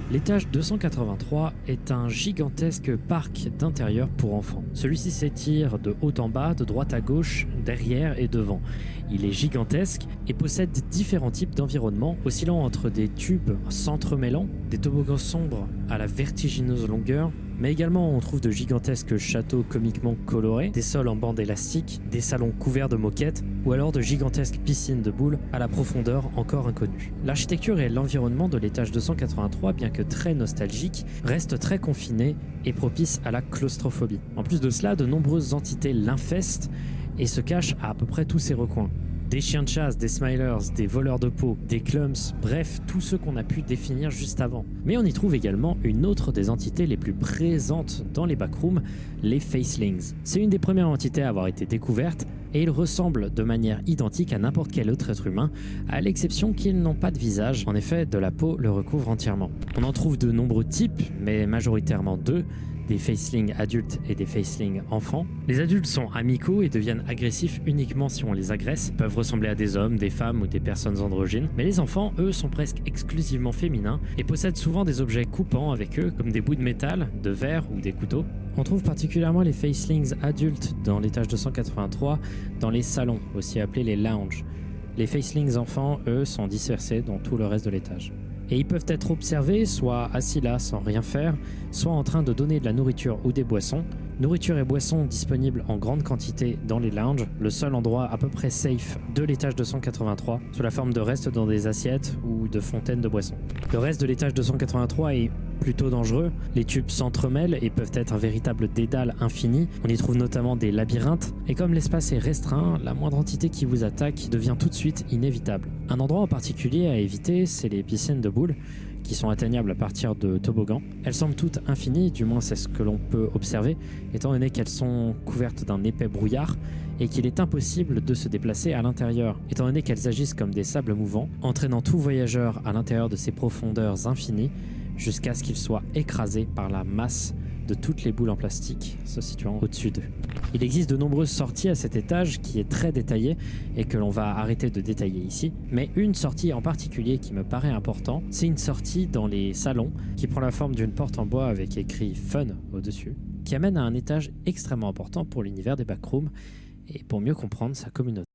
L'étage 283 est un gigantesque parc d'intérieur pour enfants. Celui-ci s'étire de haut en bas, de droite à gauche, derrière et devant. Il est gigantesque et possède différents types d'environnements, oscillant entre des tubes s'entremêlant, des toboggans sombres à la vertigineuse longueur, mais également on trouve de gigantesques châteaux comiquement colorés, des sols en bande élastique, des salons couverts de moquettes ou alors de gigantesques piscines de boules à la profondeur encore inconnue. L'architecture et l'environnement de l'étage 283, bien que très nostalgique, restent très confinés et propices à la claustrophobie. En plus de cela, de nombreuses entités l'infestent et se cachent à peu près tous ses recoins. Des chiens de chasse, des smilers, des voleurs de peau, des clumps, bref, tous ceux qu'on a pu définir juste avant. Mais on y trouve également une autre des entités les plus présentes dans les backrooms, les facelings. C'est une des premières entités à avoir été découverte et ils ressemblent de manière identique à n'importe quel autre être humain, à l'exception qu'ils n'ont pas de visage. En effet, de la peau le recouvre entièrement. On en trouve de nombreux types, mais majoritairement deux, des facelings adultes et des facelings enfants. Les adultes sont amicaux et deviennent agressifs uniquement si on les agresse, peuvent ressembler à des hommes, des femmes ou des personnes androgynes, mais les enfants, eux, sont presque exclusivement féminins et possèdent souvent des objets coupants avec eux, comme des bouts de métal, de verre ou des couteaux. On trouve particulièrement les facelings adultes dans l'étage 283, dans les salons, aussi appelés les lounges. Les facelings enfants, eux, sont dispersés dans tout le reste de l'étage. Et ils peuvent être observés soit assis là sans rien faire, soit en train de donner de la nourriture ou des boissons. Nourriture et boissons disponibles en grande quantité dans les lounges, le seul endroit à peu près safe de l'étage 283, sous la forme de restes dans des assiettes ou de fontaines de boissons. Le reste de l'étage 283 est plutôt dangereux, les tubes s'entremêlent et peuvent être un véritable dédale infini. On y trouve notamment des labyrinthes, et comme l'espace est restreint, la moindre entité qui vous attaque devient tout de suite inévitable. Un endroit en particulier à éviter, c'est les piscines de boules, qui sont atteignables à partir de toboggans. Elles semblent toutes infinies, du moins c'est ce que l'on peut observer, étant donné qu'elles sont couvertes d'un épais brouillard et qu'il est impossible de se déplacer à l'intérieur, étant donné qu'elles agissent comme des sables mouvants, entraînant tout voyageur à l'intérieur de ces profondeurs infinies jusqu'à ce qu'il soit écrasé par la masse de toutes les boules en plastique se situant au-dessus d'eux. Il existe de nombreuses sorties à cet étage qui est très détaillé et que l'on va arrêter de détailler ici, mais une sortie en particulier qui me paraît important, c'est une sortie dans les salons qui prend la forme d'une porte en bois avec écrit Fun au-dessus, qui amène à un étage extrêmement important pour l'univers des backrooms et pour mieux comprendre sa communauté.